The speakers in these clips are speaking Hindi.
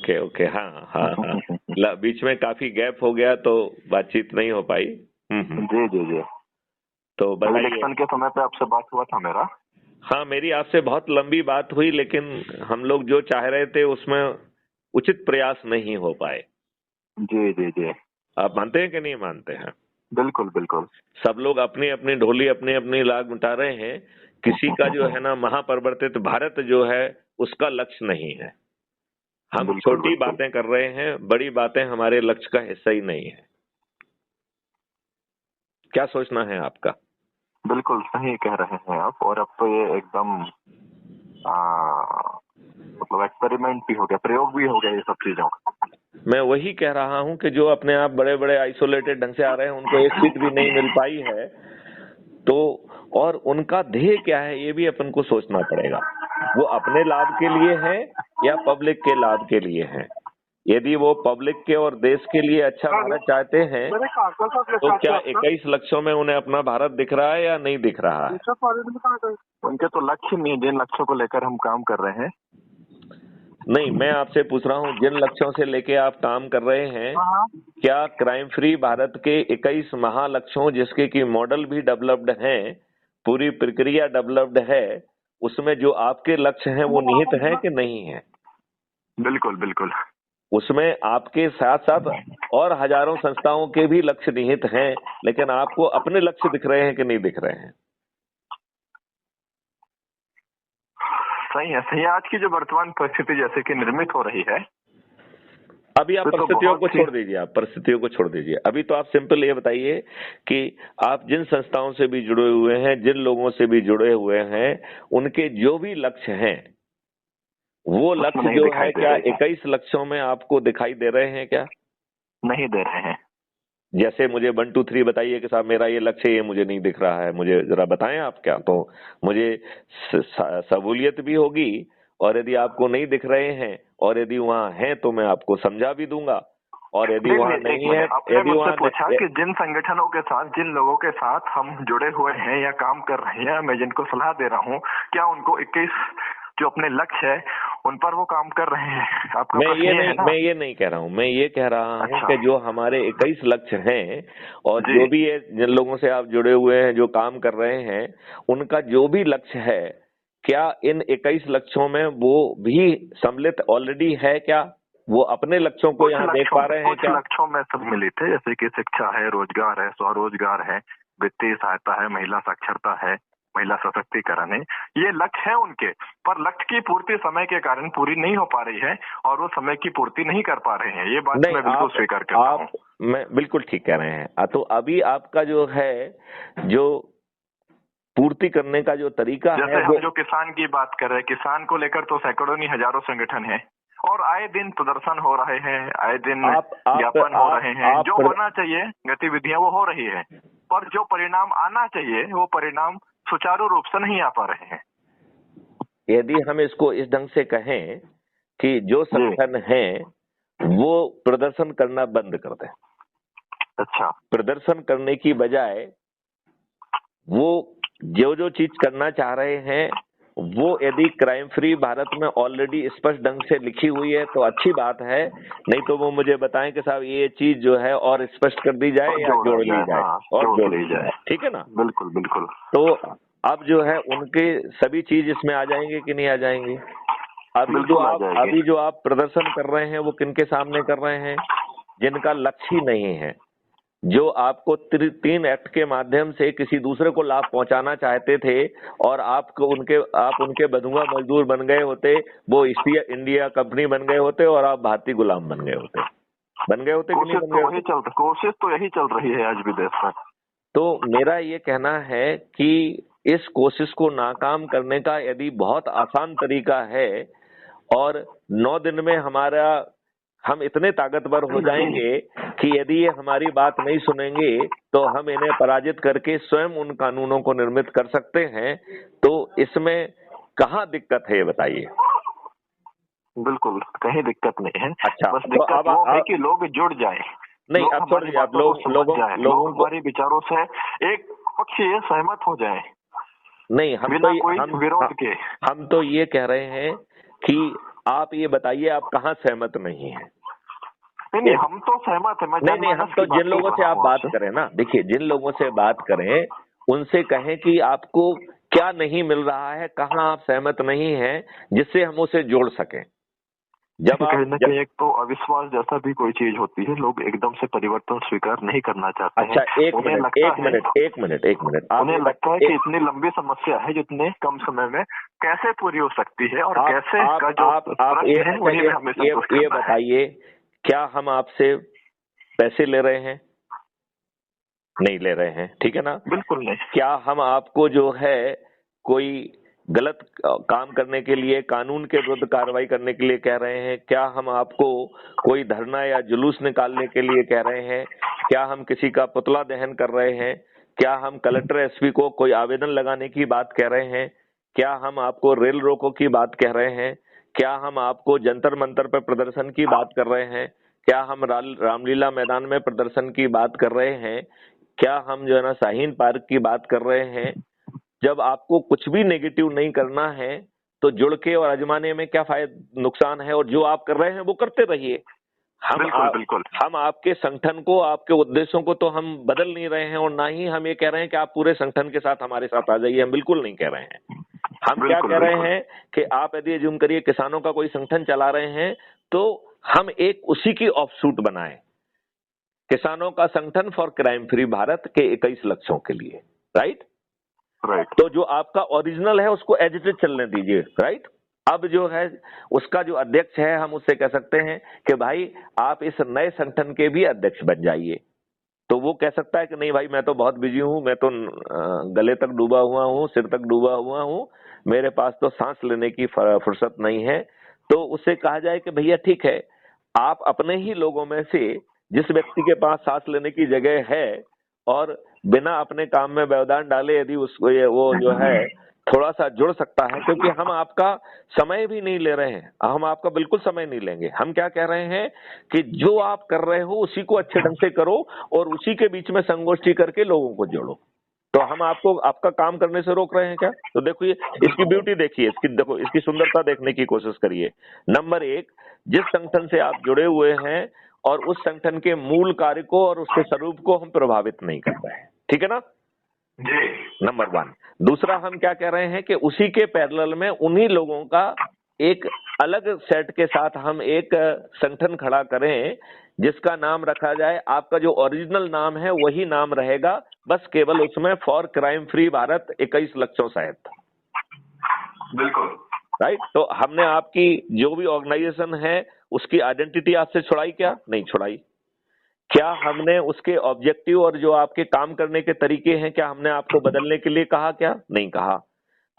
ओके ओके, हाँ हाँ हाँ। बीच में काफी गैप हो गया तो बातचीत नहीं हो पाई। जी जी जी। तो बताइए। इलेक्शन के समय पे आपसे बात हुआ था मेरा। हाँ, मेरी आपसे बहुत लंबी बात हुई, लेकिन हम लोग जो चाह रहे थे उसमें उचित प्रयास नहीं हो पाए। जी जी जी। आप मानते हैं कि नहीं मानते हैं? बिल्कुल बिल्कुल। सब लोग अपनी अपनी ढोली अपनी अपनी लाग मिटा रहे हैं। किसी का जो है ना महापरिवर्तित भारत जो है उसका लक्ष्य नहीं है। हम बिल्कुल छोटी बिल्कुल। बातें कर रहे हैं, बड़ी बातें हमारे लक्ष्य का हिस्सा ही नहीं है। क्या सोचना है आपका? बिल्कुल सही कह रहे हैं आप। और अब तो ये एकदम मतलब एक्सपेरिमेंट भी हो गया, प्रयोग भी हो गया ये सब चीजों का। मैं वही कह रहा हूं कि जो अपने आप बड़े बड़े आइसोलेटेड ढंग से आ रहे हैं उनको एक सीट भी नहीं मिल पाई है, तो और उनका ध्येय क्या है ये भी अपन को सोचना पड़ेगा। वो अपने लाभ के लिए है या पब्लिक के लाभ के लिए है? यदि वो पब्लिक के और देश के लिए अच्छा भारत चाहते हैं तो क्या 21 लक्ष्यों में उन्हें अपना भारत दिख रहा है या नहीं दिख रहा है? उनके तो लक्ष्य नहीं, जिन लक्ष्यों को लेकर हम काम कर रहे हैं। नहीं, मैं आपसे पूछ रहा हूँ जिन लक्ष्यों से लेके आप काम कर रहे हैं, क्या क्राइम फ्री भारत के 21 महालक्ष्यों जिसके की मॉडल भी डेवलप्ड हैं, पूरी प्रक्रिया डेवलप्ड है, उसमें जो आपके लक्ष्य हैं वो निहित हैं कि नहीं है? बिल्कुल बिल्कुल। उसमें आपके साथ साथ और हजारों संस्थाओं के भी लक्ष्य निहित हैं, लेकिन आपको अपने लक्ष्य दिख रहे हैं कि नहीं दिख रहे हैं? सही है सही है। आज की जो वर्तमान परिस्थिति जैसे कि निर्मित हो रही है, अभी आप परिस्थितियों को छोड़ दीजिए, आप परिस्थितियों को छोड़ दीजिए। अभी तो आप सिंपल ये बताइए कि आप जिन संस्थाओं से भी जुड़े हुए हैं, जिन लोगों से भी जुड़े हुए हैं, उनके जो भी लक्ष्य हैं, वो लक्ष्य जो है क्या 21 लक्ष्यों में आपको दिखाई दे रहे हैं क्या? नहीं दे रहे हैं। जैसे मुझे 1 2 3 बताइए कि साहब मेरा ये लक्ष्य ये मुझे नहीं दिख रहा है, मुझे जरा बताएं आप क्या, तो मुझे सहूलियत भी होगी। और यदि आपको नहीं दिख रहे हैं और यदि वहाँ हैं तो मैं आपको समझा भी दूंगा, और यदि वहाँ नहीं है, आपने मुझसे पूछा कि जिन संगठनों के साथ, जिन लोगों के साथ हम जुड़े हुए हैं या काम कर रहे हैं, मैं जिनको सलाह दे रहा हूँ, क्या उनको 21 जो अपने लक्ष्य है उन पर वो काम कर रहे हैं? आपका मैं ये नहीं कह रहा हूँ, मैं ये कह रहा हूँ कि जो हमारे 21 लक्ष्य हैं और जो भी है, जिन लोगों से आप जुड़े हुए हैं, जो काम कर रहे हैं, उनका जो भी लक्ष्य है, क्या इन 21 लक्ष्यों में वो भी सम्मिलित ऑलरेडी है? क्या वो अपने लक्ष्यों को यहाँ देख पा रहे हैं क्या? लक्ष्यों में सम्मिलित है, जैसे कि शिक्षा है, रोजगार है, स्वरोजगार है, वित्तीय सहायता है, महिला साक्षरता है, महिला सशक्तिकरण है। ये लक्ष्य है उनके, पर लक्ष्य की पूर्ति समय के कारण पूरी नहीं हो पा रही है और वो समय की पूर्ति नहीं कर पा रहे हैं। ये बात मैं बिल्कुल स्वीकार करता हूँ। मैं बिल्कुल ठीक कह रहे हैं। तो अभी आपका जो है, जो पूर्ति करने का जो तरीका है, जैसे हम जो किसान की बात कर रहे हैं, किसान को लेकर तो सैकड़ों नहीं हजारों संगठन है और आए दिन प्रदर्शन हो रहे हैं, आए दिन ज्ञापन हो रहे हैं। जो होना चाहिए गतिविधियां वो हो रही है, पर जो परिणाम आना चाहिए वो परिणाम सुचारू रूप से नहीं आ पा रहे हैं। यदि हम इसको इस ढंग से कहें कि जो संगठन है वो प्रदर्शन करना बंद कर दें। अच्छा। प्रदर्शन करने की बजाय वो जो जो चीज करना चाह रहे हैं, वो यदि क्राइम फ्री भारत में ऑलरेडी स्पष्ट ढंग से लिखी हुई है तो अच्छी बात है, नहीं तो वो मुझे बताएं कि साहब ये चीज जो है और स्पष्ट कर दी जाए या जोड़ ली जाए, और जोड़ ली जाए। ठीक है ना? बिल्कुल बिल्कुल। तो अब जो है उनके सभी चीज इसमें आ जाएंगे कि नहीं आ जाएंगे? अभी जो आप प्रदर्शन कर रहे हैं वो किनके सामने कर रहे हैं? जिनका लक्ष्य ही नहीं है, जो आपको 3 एक्ट के माध्यम से किसी दूसरे को लाभ पहुंचाना चाहते थे और आप उनके बंधुआ मजदूर बन गए होते, वो ईस्ट इंडिया कंपनी बन गए होते और आप भारतीय गुलाम बन गए होते कि नहीं बन गए होते? कोशिश तो यही चल रही है आज भी देश में। तो मेरा ये कहना है कि इस कोशिश को नाकाम करने का यदि बहुत आसान तरीका है और 9 दिन में हम इतने ताकतवर हो जाएंगे कि यदि ये हमारी बात नहीं सुनेंगे तो हम इन्हें पराजित करके स्वयं उन कानूनों को निर्मित कर सकते हैं, तो इसमें कहाँ दिक्कत है ये बताइए? बिल्कुल कहीं दिक्कत नहीं है। अच्छा, बस दिक्कत वो है कि लोग जुड़ जाए। नहीं, अब छोड़िए, आप लोगों हमारे विचारों से एक पक्षीय सहमत हो जाए। नहीं, हम तो ये कह रहे हैं कि आप ये बताइए आप कहाँ सहमत नहीं है? नहीं, हम तो सहमत है। नहीं, हम तो जिन लोगों से आप बात करें ना, देखिए जिन लोगों से बात करें उनसे कहें कि आपको क्या नहीं मिल रहा है, कहाँ आप सहमत नहीं हैं, जिससे हम उसे जोड़ सकें। जब कहीं ना कहीं एक तो अविश्वास जैसा भी कोई चीज होती है, लोग एकदम से परिवर्तन स्वीकार नहीं करना चाहते हैं। अच्छा, एक मिनट उन्हें लगता है कि इतनी लंबी समस्या है जितने कम समय में कैसे पूरी हो सकती है, और कैसे का जो प्रश्न है उन्हीं में हमें संतुष्ट करना है। ये बताइए, क्या हम आपसे पैसे ले रहे हैं? नहीं ले रहे हैं, ठीक है ना? बिल्कुल नहीं। क्या हम आपको जो है कोई गलत काम करने के लिए, कानून के विरुद्ध कार्रवाई करने के लिए कह रहे हैं? क्या हम आपको कोई धरना या जुलूस निकालने के लिए कह रहे हैं? क्या हम किसी का पुतला दहन कर रहे हैं? क्या हम कलेक्टर एसपी को कोई आवेदन लगाने की बात कह रहे हैं? क्या हम आपको रेल रोको की बात कह रहे हैं? क्या हम आपको जंतर मंतर पर प्रदर्शन की बात कर रहे हैं? क्या हम रामलीला मैदान में प्रदर्शन की बात कर रहे हैं? क्या हम जो है ना शाहीन पार्क की बात कर रहे हैं? जब आपको कुछ भी नेगेटिव नहीं करना है तो जुड़ के और आजमाने में क्या फायदा, नुकसान है? और जो आप कर रहे हैं वो करते रहिए। बिल्कुल। हम आपके संगठन को, आपके उद्देश्यों को तो हम बदल नहीं रहे हैं, और ना ही हम ये कह रहे हैं कि आप पूरे संगठन के साथ हमारे साथ आ जाइए। हम बिल्कुल नहीं कह रहे हैं। हम क्या कह रहे हैं कि आप यदि अज्यूम करिए किसानों का कोई संगठन चला रहे हैं तो हम एक उसी की ऑफशूट बनाएं, किसानों का संगठन फॉर क्राइम फ्री भारत के 21 लक्ष्यों के लिए। राइट। तो जो आपका ओरिजिनल है उसको एज इट इज चलने दीजिए। राइट। अब जो है उसका जो अध्यक्ष है, हम उससे कह सकते हैं कि भाई आप इस नए संगठन के भी अध्यक्ष बन जाइए। तो वो कह सकता है कि नहीं भाई मैं तो बहुत बिजी हूं, मैं तो गले तक डूबा हुआ हूं, सिर तक डूबा हुआ हूं, मेरे पास तो सांस लेने की फुर्सत नहीं है। तो उससे कहा जाए कि भैया ठीक है, आप अपने ही लोगों में से जिस व्यक्ति के पास सांस लेने की जगह है और बिना अपने काम में व्यवधान डाले यदि उसको वो जो है थोड़ा सा जुड़ सकता है, क्योंकि हम आपका समय भी नहीं ले रहे हैं, हम आपका बिल्कुल समय नहीं लेंगे। हम क्या कह रहे हैं कि जो आप कर रहे हो उसी को अच्छे ढंग से करो और उसी के बीच में संगोष्ठी करके लोगों को जोड़ो। तो हम आपको आपका काम करने से रोक रहे हैं क्या? तो देखो ये इसकी ब्यूटी देखिए, इसकी देखो, इसकी सुंदरता देखने की कोशिश करिए। नंबर एक, जिस संगठन से आप जुड़े हुए हैं और उस संगठन के मूल कार्य को और उसके स्वरूप को हम प्रभावित नहीं कर रहे हैं। ठीक है ना जी। Number one. दूसरा, हम क्या कह रहे हैं कि उसी के पैरेलल में उन्हीं लोगों का एक अलग सेट के साथ हम एक संगठन खड़ा करें जिसका नाम रखा जाए, आपका जो ओरिजिनल नाम है वही नाम रहेगा, बस केवल उसमें फॉर क्राइम फ्री भारत 21 लक्ष्यों सहित। बिल्कुल। राइट। तो हमने आपकी जो भी ऑर्गेनाइजेशन है उसकी आइडेंटिटी आपसे छुड़ाई क्या? नहीं छुड़ाई। क्या हमने उसके ऑब्जेक्टिव और जो आपके काम करने के तरीके हैं क्या हमने आपको बदलने के लिए कहा? क्या नहीं कहा।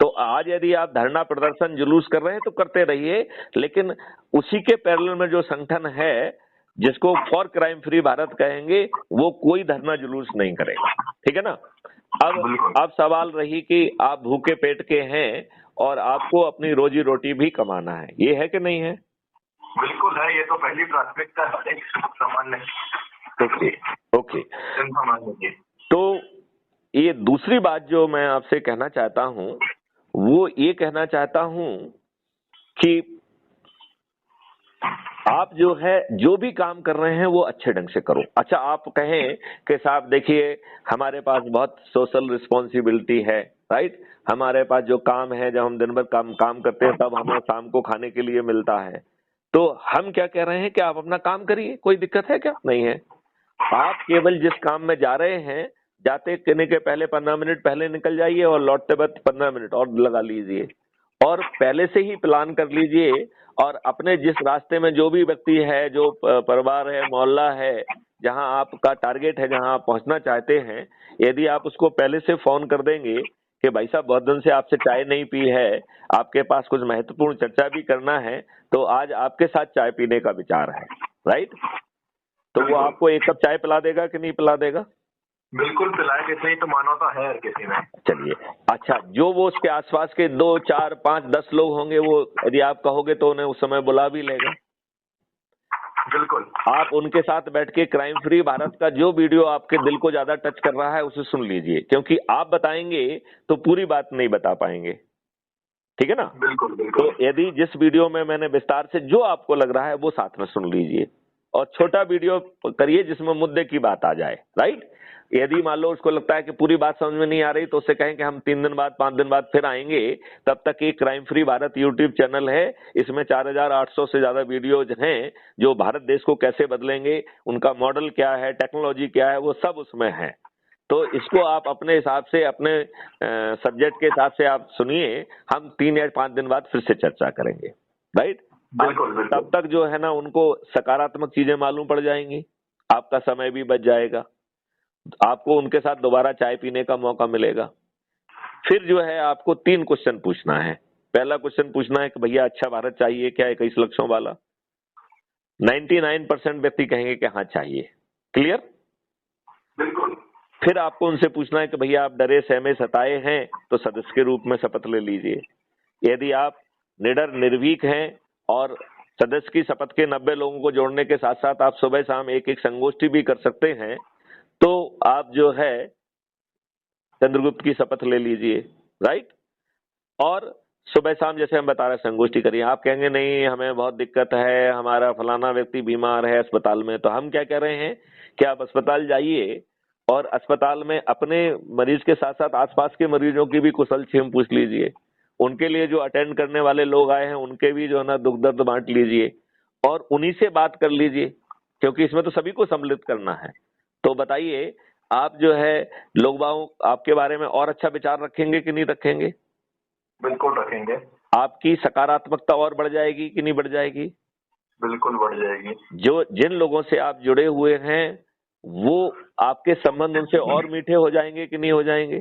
तो आज यदि आप धरना प्रदर्शन जुलूस कर रहे हैं तो करते रहिए, लेकिन उसी के पैरेलल में जो संगठन है जिसको फॉर क्राइम फ्री भारत कहेंगे वो कोई धरना जुलूस नहीं करेगा। ठीक है ना। अब सवाल रही कि आप भूखे पेट के हैं और आपको अपनी रोजी रोटी भी कमाना है, ये है कि नहीं है? बिल्कुल है, ये तो पहली प्राथमिकता है सामान्य। ओके। तो ये दूसरी बात जो मैं आपसे कहना चाहता हूं वो ये कहना चाहता हूं कि आप जो है जो भी काम कर रहे हैं वो अच्छे ढंग से करो। अच्छा, आप कहें कि साहब देखिए हमारे पास बहुत सोशल रिस्पॉन्सिबिलिटी है। राइट। हमारे पास जो काम है, जब हम दिन भर काम करते हैं तब हमें शाम को खाने के लिए मिलता है। तो हम क्या कह रहे हैं कि आप अपना काम करिए, कोई दिक्कत है क्या? नहीं है। आप केवल जिस काम में जा रहे हैं, जाते करने के पहले 15 मिनट पहले निकल जाइए और लौटते वक्त 15 मिनट और लगा लीजिए, और पहले से ही प्लान कर लीजिए। और अपने जिस रास्ते में जो भी व्यक्ति है, जो परिवार है, मोहल्ला है, जहां आपका टारगेट है, जहां आप पहुंचना चाहते हैं, यदि आप उसको पहले से फोन कर देंगे कि भाई साहब बहुत दिन से आपसे चाय नहीं पी है, आपके पास कुछ महत्वपूर्ण चर्चा भी करना है, तो आज आपके साथ चाय पीने का विचार है। राइट। तो वो आपको एक कप चाय पिला देगा कि नहीं पिला देगा? बिल्कुल पिलाएगा, इतनी तो मानवता है हर किसी में। चलिए, अच्छा, जो वो उसके आसपास के 2, 4, 5, 10 लोग होंगे, वो यदि आप कहोगे तो उन्हें उस समय बुला भी लेगा। बिल्कुल। आप उनके साथ बैठ के क्राइम फ्री भारत का जो वीडियो आपके दिल को ज्यादा टच कर रहा है उसे सुन लीजिए, क्योंकि आप बताएंगे तो पूरी बात नहीं बता पाएंगे। ठीक है ना। बिल्कुल बिल्कुल। तो यदि जिस वीडियो में मैंने विस्तार से जो आपको लग रहा है वो साथ में सुन लीजिए, और छोटा वीडियो करिए जिसमें मुद्दे की बात आ जाए, राइट। यदि मान लो उसको लगता है कि पूरी बात समझ में नहीं आ रही तो उससे कहें कि हम 3 दिन बाद 5 दिन बाद फिर आएंगे। तब तक एक crime free Bharat YouTube channel है, इसमें 4800 से ज्यादा वीडियोज हैं जो भारत देश को कैसे बदलेंगे, उनका मॉडल क्या है, टेक्नोलॉजी क्या है, वो सब उसमें है। तो इसको आप अपने हिसाब से, अपने सब्जेक्ट के हिसाब से आप सुनिए। हम 3 या 5 दिन बाद फिर से चर्चा करेंगे, राइट। बिल्कुल बिल्कुल। तब तक जो है ना उनको सकारात्मक चीजें मालूम पड़ जाएंगी, आपका समय भी बच जाएगा, आपको उनके साथ दोबारा चाय पीने का मौका मिलेगा। फिर जो है आपको 3 क्वेश्चन पूछना है। पहला क्वेश्चन पूछना है कि भैया अच्छा भारत चाहिए क्या 21 लक्षों वाला। 99% व्यक्ति कहेंगे कि हाँ चाहिए। क्लियर? बिल्कुल। फिर आपको उनसे पूछना है कि भैया आप डरे सहमे सताए हैं तो सदस्य के रूप में शपथ ले लीजिए। यदि आप निडर निर्भीक हैं और सदस्य की शपथ के 90 लोगों को जोड़ने के साथ साथ आप सुबह शाम एक एक संगोष्ठी भी कर सकते हैं, तो आप जो है चंद्रगुप्त की शपथ ले लीजिए, राइट। और सुबह शाम जैसे हम बता रहे हैं संगोष्ठी करिए। आप कहेंगे नहीं हमें बहुत दिक्कत है, हमारा फलाना व्यक्ति बीमार है अस्पताल में, तो हम क्या कह रहे हैं कि आप अस्पताल जाइए और अस्पताल में अपने मरीज के साथ साथ आसपास के मरीजों की भी कुशल क्षेम पूछ लीजिए। उनके लिए जो अटेंड करने वाले लोग आए हैं उनके भी जो है ना दुख दर्द बांट लीजिए और उन्हीं से बात कर लीजिए, क्योंकि इसमें तो सभी को सम्मिलित करना है। तो बताइए आप जो है लोग बाग आपके बारे में और अच्छा विचार रखेंगे कि नहीं रखेंगे? बिल्कुल रखेंगे। आपकी सकारात्मकता और बढ़ जाएगी कि नहीं बढ़ जाएगी? बिल्कुल बढ़ जाएगी। जो जिन लोगों से आप जुड़े हुए हैं वो आपके संबंध उनसे और मीठे हो जाएंगे कि नहीं हो जाएंगे?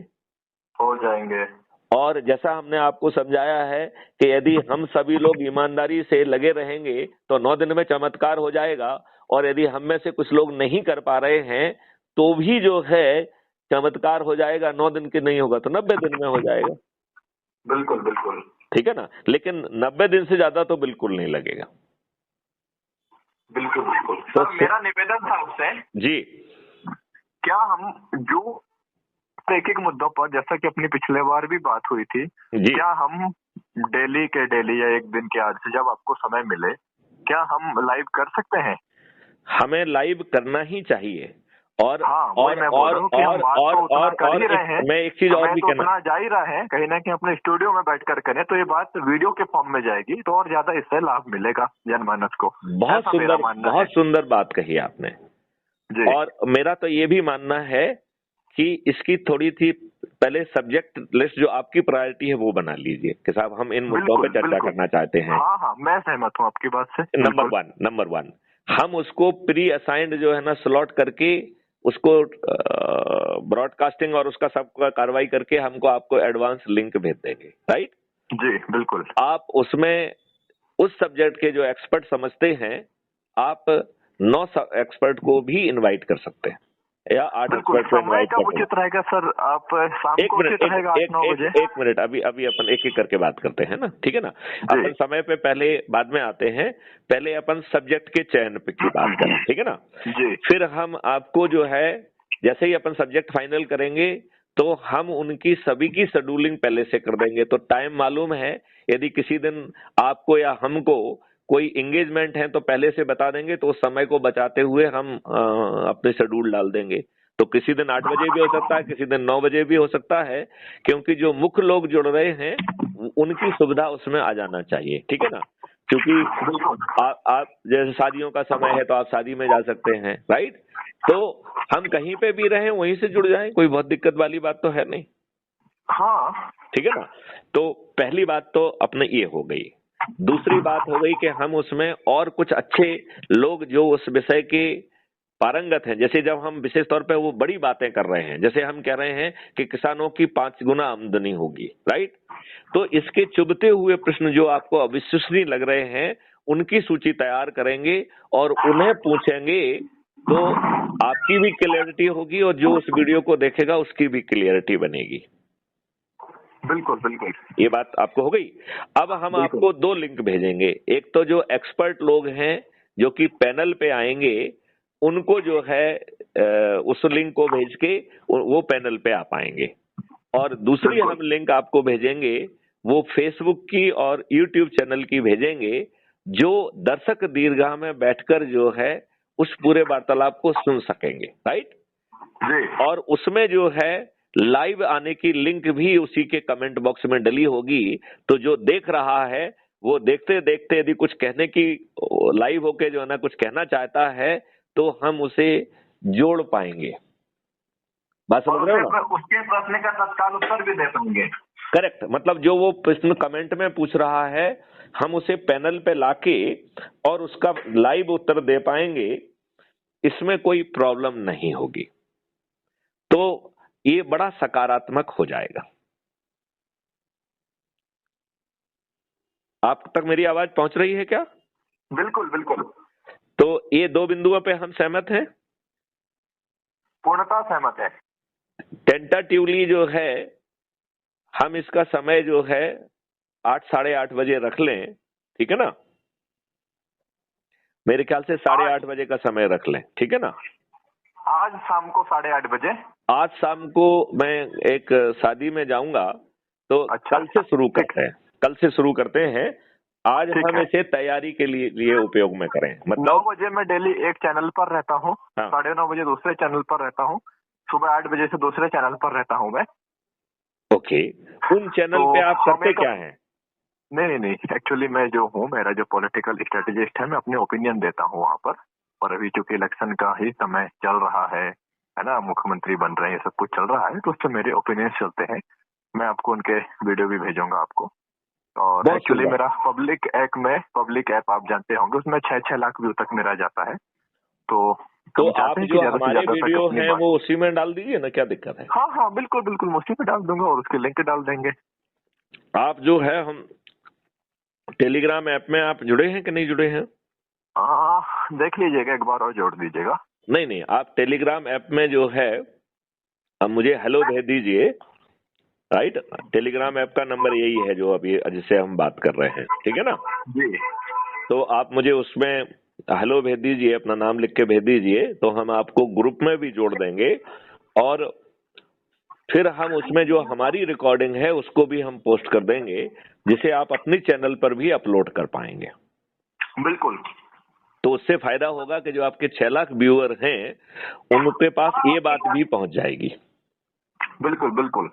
हो जाएंगे। और जैसा हमने आपको समझाया है कि यदि हम सभी लोग ईमानदारी से लगे रहेंगे तो 9 दिन में चमत्कार हो जाएगा, और यदि हम में से कुछ लोग नहीं कर पा रहे हैं तो भी जो है चमत्कार हो जाएगा। 9 दिन के नहीं होगा तो 90 दिन में हो जाएगा। बिल्कुल बिल्कुल। ठीक है ना, लेकिन 90 दिन से ज्यादा तो बिल्कुल नहीं लगेगा। बिल्कुल बिल्कुल। सर मेरा निवेदन था आपसे जी, क्या हम जो एक एक मुद्दों पर, जैसा कि अपनी पिछले बार भी बात हुई थी, क्या हम डेली के डेली या एक दिन के आज से जब आपको समय मिले क्या हम लाइव कर सकते हैं? हमें लाइव करना ही चाहिए। और हाँ, और मैं बोल रहा हूँ कि हम बात तो उतना कर ही रहे हैं, मैं एक चीज और भी कहना उतना जा ही रहा है, कहीं ना कहीं अपने स्टूडियो में बैठकर करें तो ये बात वीडियो के फॉर्म में जाएगी तो और ज्यादा इससे लाभ मिलेगा जनमानस को। बहुत सुंदर बात कही आपने जी। और मेरा तो ये भी मानना है कि इसकी थोड़ी सी पहले सब्जेक्ट लिस्ट जो आपकी प्रायोरिटी है वो बना लीजिए कि साहब हम इन मुद्दों पे चर्चा करना चाहते हैं। हाँ, मैं सहमत हूँ आपकी बात से। नंबर वन हम उसको प्री असाइंड जो है ना स्लॉट करके उसको ब्रॉडकास्टिंग और उसका सबका कार्रवाई करके हमको आपको एडवांस लिंक भेज देंगे, राइट जी। बिल्कुल। आप उसमें उस सब्जेक्ट के जो एक्सपर्ट समझते हैं आप 9 एक्सपर्ट को भी इनवाइट कर सकते हैं या 8 एक्सपर्ट को इनवाइट कर सकते हैं। उचित रहेगा सर, आप शाम को उचित रहेगा 8-9 बजे। एक मिनट, अभी अपन एक एक करके बात करते हैं ना, ठीक है ना। अपन समय पे पहले बाद में आते हैं, पहले अपन सब्जेक्ट के चयन पे की बात करें, ठीक है ना जी। फिर हम आपको जो है जैसे ही अपन सब्जेक्ट फाइनल करेंगे तो हम उनकी सभी की शेड्यूलिंग पहले से कर देंगे। तो टाइम मालूम है, यदि किसी दिन आपको या हमको कोई एंगेजमेंट है तो पहले से बता देंगे, तो उस समय को बचाते हुए हम अपने शेड्यूल डाल देंगे। तो किसी दिन 8 बजे भी हो सकता है, किसी दिन 9 बजे भी हो सकता है, क्योंकि जो मुख्य लोग जुड़ रहे हैं उनकी सुविधा उसमें आ जाना चाहिए, ठीक है ना। क्योंकि आप जैसे शादियों का समय है तो आप शादी में जा सकते हैं, राइट। तो हम कहीं पे भी रहें वहीं से जुड़ जाएं, कोई बहुत दिक्कत वाली बात तो है नहीं। हाँ, ठीक है ना। तो पहली बात तो अपने ये हो गई। दूसरी बात हो गई कि हम उसमें और कुछ अच्छे लोग जो उस विषय के पारंगत हैं, जैसे जब हम विशेष तौर पे वो बड़ी बातें कर रहे हैं, जैसे हम कह रहे हैं कि किसानों की 5 गुना आमदनी होगी, राइट। तो इसके चुभते हुए प्रश्न जो आपको अविश्वसनीय लग रहे हैं उनकी सूची तैयार करेंगे और उन्हें पूछेंगे, तो आपकी भी क्लियरिटी होगी और जो उस वीडियो को देखेगा उसकी भी क्लियरिटी बनेगी। बिल्कुल बिल्कुल, ये बात आपको हो गई। अब हम आपको 2 लिंक भेजेंगे। एक तो जो एक्सपर्ट लोग हैं जो कि पैनल पे आएंगे उनको जो है उस लिंक को भेज के वो पैनल पे आ पाएंगे, और दूसरी हम लिंक आपको भेजेंगे वो फेसबुक की और यूट्यूब चैनल की भेजेंगे, जो दर्शक दीर्घा में बैठकर जो है उस पूरे वार्तालाप को सुन सकेंगे, राइट जी। और उसमें जो है लाइव आने की लिंक भी उसी के कमेंट बॉक्स में डली होगी, तो जो देख रहा है वो देखते देखते यदि कुछ कहने की लाइव होके जो है ना कुछ कहना चाहता है तो हम उसे जोड़ पाएंगे। बात समझ रहे हो ना? उसके प्रश्न का तत्काल उत्तर भी दे पाएंगे। करेक्ट, मतलब जो वो प्रश्न कमेंट में पूछ रहा है हम उसे पैनल पे लाके और उसका लाइव उत्तर दे पाएंगे, इसमें कोई प्रॉब्लम नहीं होगी। तो ये बड़ा सकारात्मक हो जाएगा। आप तक मेरी आवाज पहुंच रही है क्या? बिल्कुल बिल्कुल। तो ये दो बिंदुओं पे हम सहमत हैं? पूर्णतः सहमत है। टेंटाटिवली जो है हम इसका समय जो है 8 साढ़े 8 बजे रख लें, ठीक है ना? मेरे ख्याल से 8:30 बजे का समय रख लें, ठीक है ना? आज शाम को 8:30 बजे। आज शाम को मैं एक शादी में जाऊंगा, तो अच्छा, कल से शुरू करते हैं। कल से शुरू करते हैं। आज हम इसे तैयारी के लिए उपयोग में करें। मतलब 9 बजे मैं डेली एक चैनल पर रहता हूँ, हाँ। 9:30 बजे दूसरे चैनल पर रहता हूँ, सुबह 8 बजे से दूसरे चैनल पर रहता हूँ मैं। ओके, उन चैनल पे आप करते क्या हैं? नहीं, एक्चुअली मैं जो हूँ, मेरा जो पॉलिटिकल स्ट्रेटेजिस्ट है, मैं अपने ओपिनियन देता हूँ वहाँ पर। और अभी चूंकि इलेक्शन का ही समय चल रहा है ना, मुख्यमंत्री बन रहे हैं, सब कुछ चल रहा है, तो उससे मेरे ओपिनियन चलते हैं। मैं आपको उनके वीडियो भी भेजूंगा आपको। और एक्चुअली मेरा पब्लिक ऐप आप जानते होंगे, उसमें 6 लाख व्यू तक मेरा जाता है। तो आप जो हमारे वीडियो हैं वो उसी में डाल दीजिए ना, क्या दिक्कत है? हाँ, बिल्कुल मैं उसी में डाल दूंगा और उसके लिंक डाल देंगे। आप जो है हम टेलीग्राम ऐप में आप जुड़े हैं कि नहीं जुड़े हैं? देख लीजिएगा, एक बार और जोड़ दीजिएगा। नहीं, आप टेलीग्राम ऐप में जो है अब मुझे हेलो भेज दीजिए, राइट? टेलीग्राम ऐप का नंबर यही है जो अभी जिससे हम बात कर रहे हैं, ठीक है ना जी? तो आप मुझे उसमें हेलो भेज दीजिए, अपना नाम लिख के भेज दीजिए, तो हम आपको ग्रुप में भी जोड़ देंगे और फिर हम उसमें जो हमारी रिकॉर्डिंग है उसको भी हम पोस्ट कर देंगे, जिसे आप अपने चैनल पर भी अपलोड कर पाएंगे। बिल्कुल। तो उससे फायदा होगा कि जो आपके 6 लाख व्यूअर हैं उनके पास ये बात भी पहुंच जाएगी। बिल्कुल।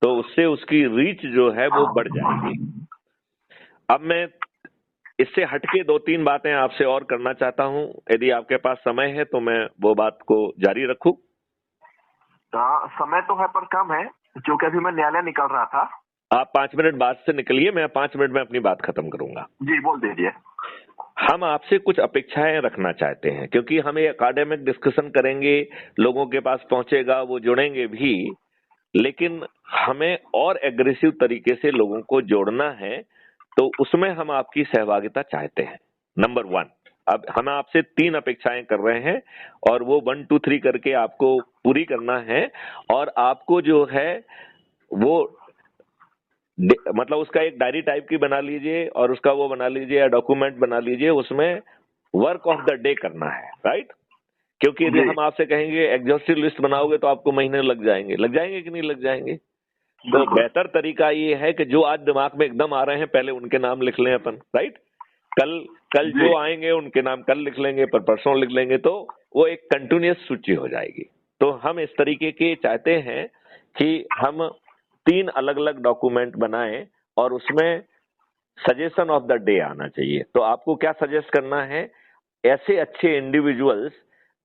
तो उससे उसकी रीच जो है वो बढ़ जाएगी। अब मैं इससे हटके 2-3 बातें आपसे और करना चाहता हूं, यदि आपके पास समय है तो मैं वो बात को जारी रखूं। समय तो है पर कम है, क्योंकि अभी मैं न्यायालय निकल रहा था। आप 5 मिनट बाद से निकलिए, मैं 5 मिनट में अपनी बात खत्म करूंगा। जी, बोल दीजिए। हम आपसे कुछ अपेक्षाएं रखना चाहते हैं, क्योंकि हम ये एकेडमिक डिस्कशन करेंगे, लोगों के पास पहुंचेगा, वो जुड़ेंगे भी, लेकिन हमें और एग्रेसिव तरीके से लोगों को जोड़ना है, तो उसमें हम आपकी सहभागिता चाहते हैं। नंबर 1, अब हम आपसे 3 अपेक्षाएं कर रहे हैं और वो 1 2 3 करके आपको पूरी करना है। और आपको जो है वो मतलब उसका एक डायरी टाइप की बना लीजिए और उसका वो बना लीजिए या डॉक्यूमेंट बना लीजिए, उसमें वर्क ऑफ द डे करना है, राइट? क्योंकि यदि हम आपसे कहेंगे एग्जॉस्टिव लिस्ट बनाओगे तो आपको महीने लग जाएंगे कि नहीं लग जाएंगे? तो बेहतर तरीका ये है कि जो आज दिमाग में एकदम आ रहे हैं पहले उनके नाम लिख लें अपन, राइट? कल जो आएंगे उनके नाम कल लिख लेंगे, पर परसों लिख लेंगे, तो वो एक कंटिन्यूअस सूची हो जाएगी। तो हम इस तरीके के चाहते हैं कि हम 3 अलग अलग डॉक्यूमेंट बनाएं और उसमें सजेशन ऑफ द डे आना चाहिए। तो आपको क्या सजेस्ट करना है? ऐसे अच्छे इंडिविजुअल्स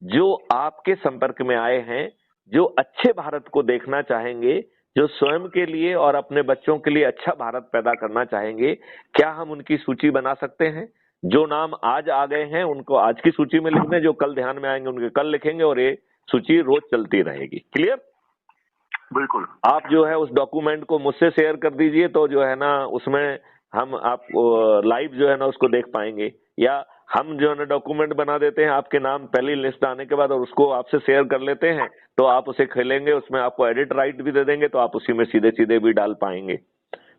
जो आपके संपर्क में आए हैं, जो अच्छे भारत को देखना चाहेंगे, जो स्वयं के लिए और अपने बच्चों के लिए अच्छा भारत पैदा करना चाहेंगे, क्या हम उनकी सूची बना सकते हैं? जो नाम आज आ गए हैं उनको आज की सूची में लिख दें, जो कल ध्यान में आएंगे उनके कल लिखेंगे, और ये सूची रोज चलती रहेगी। क्लियर? बिल्कुल। आप जो है उस डॉक्यूमेंट को मुझसे शेयर कर दीजिए, तो जो है ना उसमें हम आप लाइव जो है ना उसको देख पाएंगे, या हम जो है ना डॉक्यूमेंट बना देते हैं आपके नाम पहली लिस्ट आने के बाद और उसको आपसे शेयर कर लेते हैं, तो आप उसे खेलेंगे, उसमें आपको एडिट राइट भी दे देंगे, तो आप उसी में सीधे सीधे भी डाल पाएंगे।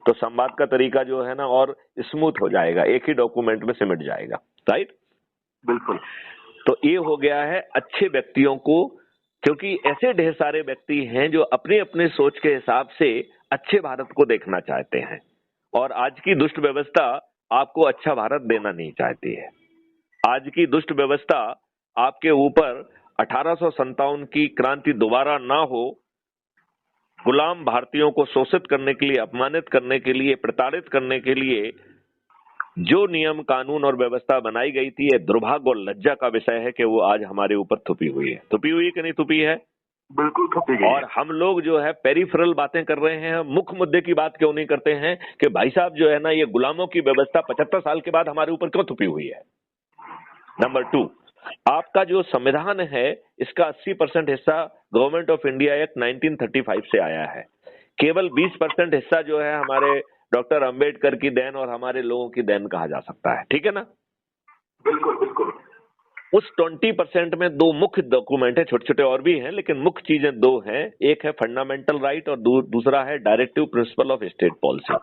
तो संवाद का तरीका जो है ना और स्मूथ हो जाएगा, एक ही डॉक्यूमेंट में सिमट जाएगा, राइट? बिल्कुल। तो ये हो गया है अच्छे व्यक्तियों को, क्योंकि ऐसे ढेर सारे व्यक्ति हैं जो अपने अपने सोच के हिसाब से अच्छे भारत को देखना चाहते हैं, और आज की दुष्ट व्यवस्था आपको अच्छा भारत देना नहीं चाहती है। आज की दुष्ट व्यवस्था आपके ऊपर 1857 की क्रांति दोबारा ना हो, गुलाम भारतीयों को शोषित करने के लिए, अपमानित करने के लिए, प्रताड़ित करने के लिए जो नियम कानून और व्यवस्था बनाई गई थी, ये दुर्भाग्य और लज्जा का विषय है कि वो आज हमारे ऊपर थुपी हुई है। थुपी हुई है कि नहीं थुपी है? बिल्कुल थुपी गई है। और हम लोग जो है पेरिफेरल बातें कर रहे हैं, मुख्य मुद्दे की बात क्यों नहीं करते हैं कि भाई साहब जो है ना, ये गुलामों की व्यवस्था 75 साल के बाद हमारे ऊपर क्यों थुपी हुई है। नंबर 2, आपका जो संविधान है इसका 80% हिस्सा गवर्नमेंट ऑफ इंडिया एक्ट 1935 से आया है। केवल 20% हिस्सा जो है हमारे डॉक्टर अंबेडकर की देन और हमारे लोगों की देन कहा जा सकता है, ठीक है ना? बिल्कुल बिल्कुल। उस 20% में 2 मुख्य डॉक्यूमेंट है, छोटे छोटे और भी हैं, लेकिन मुख्य चीजें 2 हैं। एक है फंडामेंटल राइट और दूसरा है directive principle of state policy.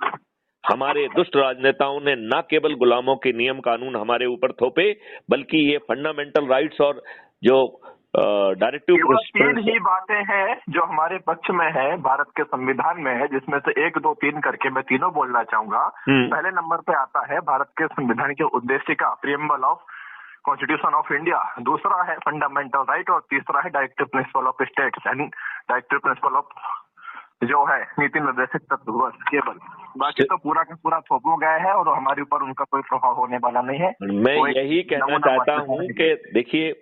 हमारे दुष्ट राजनेताओं ने न केवल गुलामों के नियम कानून हमारे ऊपर थोपे, बल्कि ये फंडामेंटल राइट्स और जो डायरेक्टिव तीन ही बातें हैं जो हमारे पक्ष में है, भारत के संविधान में है, जिसमें से 1, 2, 3 करके मैं तीनों बोलना चाहूंगा। पहले नंबर पे आता है भारत के संविधान के उद्देश्य का, preamble of constitution of India. दूसरा है फंडामेंटल राइट और तीसरा है directive principle of states and directive principle of जो है नीति निर्देशक तत्व, बस केवल। बाकी तो पूरा का पूरा थोपो गया है और हमारे ऊपर उनका कोई प्रभाव होने वाला नहीं है। मैं यही कहना चाहता हूं कि देखिए,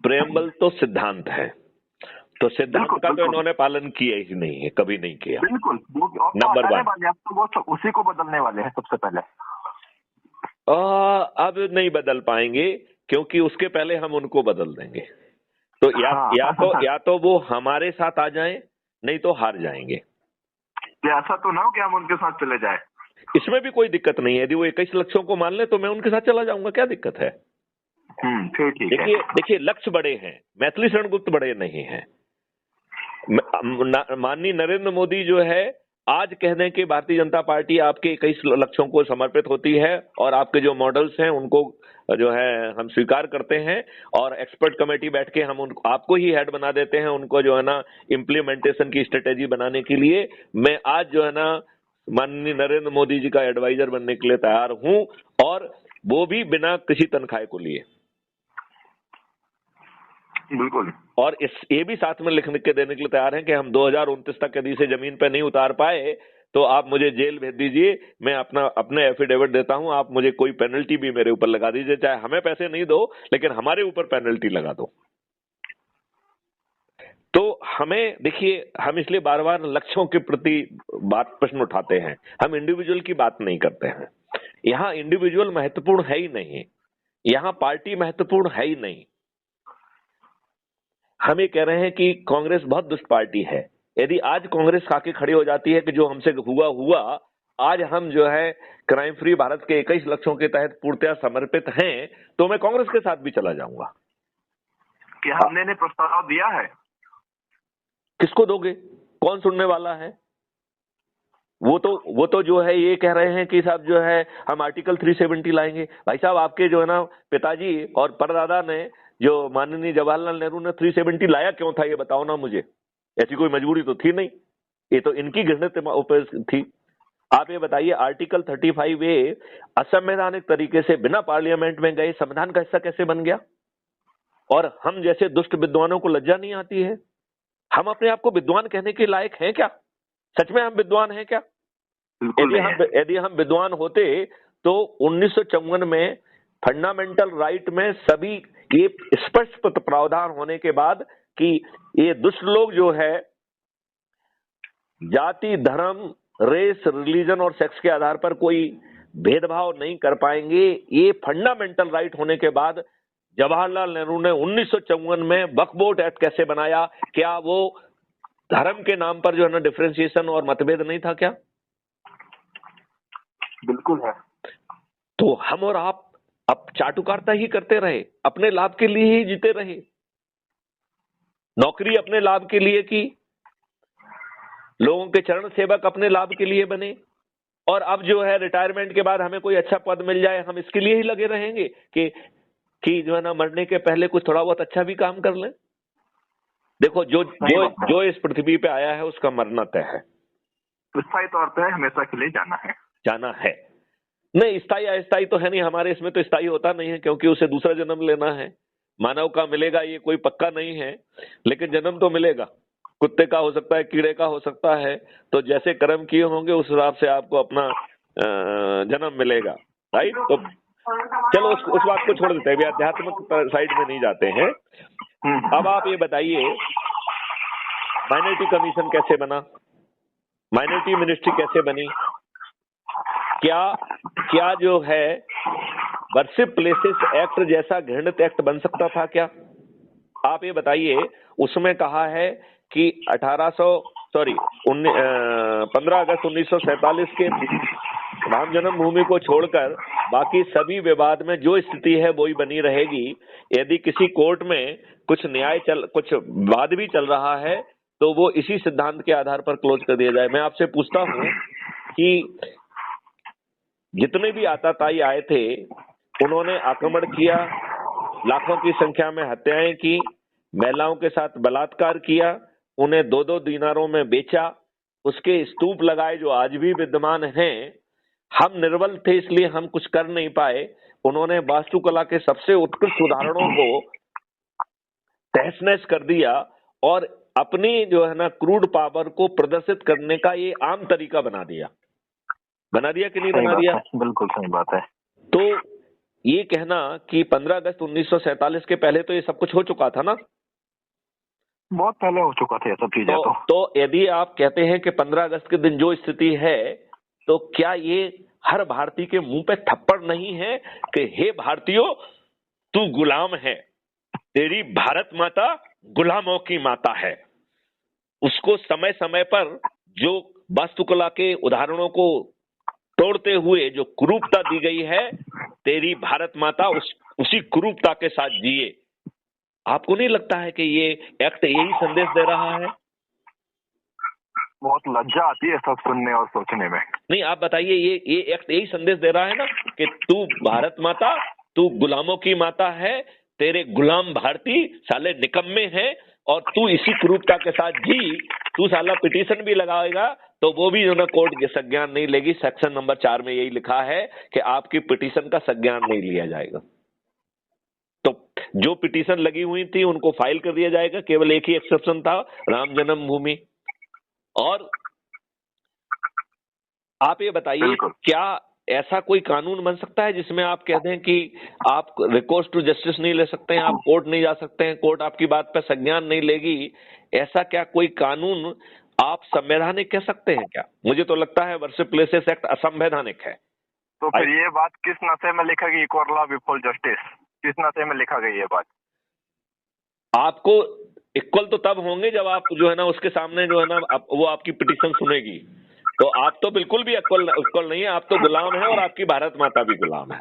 प्रेम्बल तो सिद्धांत है, तो सिद्धांत का तो इन्होंने पालन किया ही नहीं है, कभी नहीं किया। बिल्कुल। नंबर 1, तो वो उसी को बदलने वाले हैं सबसे पहले। अब नहीं बदल पाएंगे क्योंकि उसके पहले हम उनको बदल देंगे। तो या तो वो हमारे साथ आ जाएं, नहीं तो हार जाएंगे। ऐसा तो ना हो कि हम उनके साथ चले जाए। इसमें भी कोई दिक्कत नहीं है, यदि वो 21 लक्ष्यों को मान ले तो मैं उनके साथ चला जाऊंगा, क्या दिक्कत है? ठीक है। देखिए लक्ष्य बड़े हैं, मैथिली शरण गुप्त बड़े नहीं हैं। माननीय नरेंद्र मोदी जो है आज कह दें कि भारतीय जनता पार्टी आपके 21 लक्ष्यों को समर्पित होती है और आपके जो मॉडल्स हैं उनको जो है हम स्वीकार करते हैं, और एक्सपर्ट कमेटी बैठ के हम उनको आपको ही हेड बना देते हैं, उनको जो है ना इम्प्लीमेंटेशन की स्ट्रेटेजी बनाने के लिए। मैं आज जो है ना माननीय नरेंद्र मोदी जी का एडवाइजर बनने के लिए तैयार हूं, और वो भी बिना किसी तनख्वाह को लिए। बिल्कुल। और ये भी साथ में लिख के देने के लिए तैयार हैं कि हम 2029 तक यदि से जमीन पे नहीं उतार पाए तो आप मुझे जेल भेज दीजिए, मैं अपने एफिडेविट देता हूं, आप मुझे कोई पेनल्टी भी मेरे ऊपर लगा दीजिए, चाहे हमें पैसे नहीं दो लेकिन हमारे ऊपर पेनल्टी लगा दो। तो हमें देखिए, हम इसलिए बार बार लक्ष्यों के प्रति प्रश्न उठाते हैं, हम इंडिविजुअल की बात नहीं करते हैं। यहाँ इंडिविजुअल महत्वपूर्ण है ही नहीं, यहाँ पार्टी महत्वपूर्ण है ही नहीं। हम ये कह रहे हैं कि कांग्रेस बहुत दुष्ट पार्टी है। यदि आज कांग्रेस खाके खड़ी हो जाती है कि जो हमसे हुआ, आज हम जो है क्राइम फ्री भारत के 21 लक्ष्यों के तहत पूर्णतः समर्पित हैं, तो मैं कांग्रेस के साथ भी चला जाऊंगा। क्या हमने ने प्रस्ताव दिया है? किसको दोगे? कौन सुनने वाला है? वो तो जो है ये कह रहे हैं कि साहब जो है हम आर्टिकल 370 लाएंगे। भाई साहब, आपके जो है ना पिताजी और परदादा ने, जो माननीय जवाहरलाल नेहरू ने 370 लाया क्यों था, ये बताओ ना मुझे। ऐसी कोई मजबूरी तो थी नहीं, ये तो इनकी घृणित थी। आप ये बताइए, आर्टिकल 35A असंवैधानिक तरीके से बिना पार्लियामेंट में गए संविधान का हिस्सा कैसे बन गया? और हम जैसे दुष्ट विद्वानों को लज्जा नहीं आती है? हम अपने आप को विद्वान कहने के लायक हैं क्या? सच में हम विद्वान हैं क्या? यदि हम विद्वान होते तो 1954 में फंडामेंटल राइट में सभी ये स्पष्ट प्रावधान होने के बाद कि ये दुष्ट लोग जो है जाति, धर्म, रेस, रिलीजन और सेक्स के आधार पर कोई भेदभाव नहीं कर पाएंगे, ये फंडामेंटल राइट होने के बाद जवाहरलाल नेहरू ने 1954 में वक्फ बोर्ड एक्ट कैसे बनाया? क्या वो धर्म के नाम पर जो है ना डिफरेंशिएशन और मतभेद नहीं था क्या? बिल्कुल है। तो हम और आप अब चाटुकारिता ही करते रहे, अपने लाभ के लिए ही जीते रहे, नौकरी अपने लाभ के लिए की, लोगों के चरण सेवक अपने लाभ के लिए बने, और अब जो है रिटायरमेंट के बाद हमें कोई अच्छा पद मिल जाए, हम इसके लिए ही लगे रहेंगे कि जो है ना मरने के पहले कुछ थोड़ा बहुत अच्छा भी काम कर लें। देखो, जो इस पृथ्वी पे आया है उसका मरना तय है, स्थायी तौर पे हमेशा के लिए जाना है। जाना है। नहीं, स्थायी अस्थायी तो है नहीं, हमारे इसमें तो स्थायी होता नहीं है, क्योंकि उसे दूसरा जन्म लेना है। मानव का मिलेगा ये कोई पक्का नहीं है, लेकिन जन्म तो मिलेगा। कुत्ते का हो सकता है, कीड़े का हो सकता है। तो जैसे कर्म किए होंगे उस हिसाब से आपको अपना जन्म मिलेगा, राइट। तो चलो उस बात को छोड़ देते हैं, अभी आध्यात्मिक साइड में नहीं जाते हैं। अब आप ये बताइए, माइनॉरिटी कमीशन कैसे बना, माइनॉरिटी मिनिस्ट्री कैसे बनी, क्या जो है वर्शिप प्लेसेस एक्ट जैसा घृणित एक्ट बन सकता था क्या? आप ये बताइए। उसमें कहा है कि 15 अगस्त 1947 के राम जन्मभूमि को छोड़कर बाकी सभी विवाद में जो स्थिति है वही बनी रहेगी। यदि किसी कोर्ट में कुछ वाद भी चल रहा है तो वो इसी सिद्धांत के आधार पर क्लोज कर दिया जाए। मैं आपसे पूछता हूं कि जितने भी आताताई आए थे उन्होंने आक्रमण किया, लाखों की संख्या में हत्याएं की, महिलाओं के साथ बलात्कार किया, उन्हें 2-2 दीनारों में बेचा, उसके स्तूप लगाए जो आज भी विद्यमान हैं। हम निर्बल थे इसलिए हम कुछ कर नहीं पाए। उन्होंने वास्तुकला के सबसे उत्कृष्ट उदाहरणों को तहस नहस कर दिया और अपनी जो है ना क्रूड पावर को प्रदर्शित करने का ये आम तरीका बना दिया कि नहीं बना दिया? बिल्कुल सही बात है। तो ये कहना कि 15 अगस्त 1947 के पहले तो ये सब कुछ हो चुका था ना, बहुत पहले हो चुका था ये सब चीजें। तो यदि आप कहते हैं कि 15 अगस्त के दिन जो स्थिति है, तो क्या ये हर भारतीय के मुंह पे थप्पड़ नहीं है कि हे भारतीयों, तू गुलाम है, तेरी भारत माता गुलामों की माता है। उसको समय समय पर जो वास्तुकला के उदाहरणों को तोड़ते हुए जो कुरूपता दी गई है, तेरी भारत माता उसी कुरूपता के साथ जिए। आपको नहीं लगता है कि ये एक्ट यही संदेश दे रहा है? बहुत लज्जा आती है सब सुनने और सोचने में। नहीं, आप बताइए, ये एक्ट यही संदेश दे रहा है ना कि तू भारत माता, तू गुलामों की माता है, तेरे गुलाम भारतीय साले निकम्मे हैं और तू इसी क्रूरता के साथ जी। तू साला पिटीशन भी लगाएगा तो वो भी जो ना कोर्ट संज्ञान नहीं लेगी। सेक्शन नंबर 4 में यही लिखा है कि आपकी पिटीशन का संज्ञान नहीं लिया जाएगा। तो जो पिटीशन लगी हुई थी उनको फाइल कर दिया जाएगा। केवल एक ही एक्सेप्शन था, राम जन्मभूमि। और आप ये बताइए, क्या ऐसा कोई कानून बन सकता है जिसमें आप कहते हैं कि आप रिकोर्स टू जस्टिस नहीं ले सकते हैं, आप कोर्ट नहीं जा सकते हैं, कोर्ट आपकी बात पर संज्ञान नहीं लेगी? ऐसा क्या कोई कानून आप संवैधानिक कह सकते हैं क्या? मुझे तो लगता है वर्शिप प्लेसेस एक्ट असंवैधानिक है। तो फिर ये बात किस नशे में लिखा गई? इक्वल लॉ बिफोर जस्टिस किस नशे में लिखा गई ये बात? आपको इक्वल तो तब होंगे जब आप जो है ना उसके सामने जो है ना वो आपकी पिटीशन सुनेगी। तो आप तो बिल्कुल भी इक्वल नहीं है, आप तो गुलाम है और आपकी भारत माता भी गुलाम है।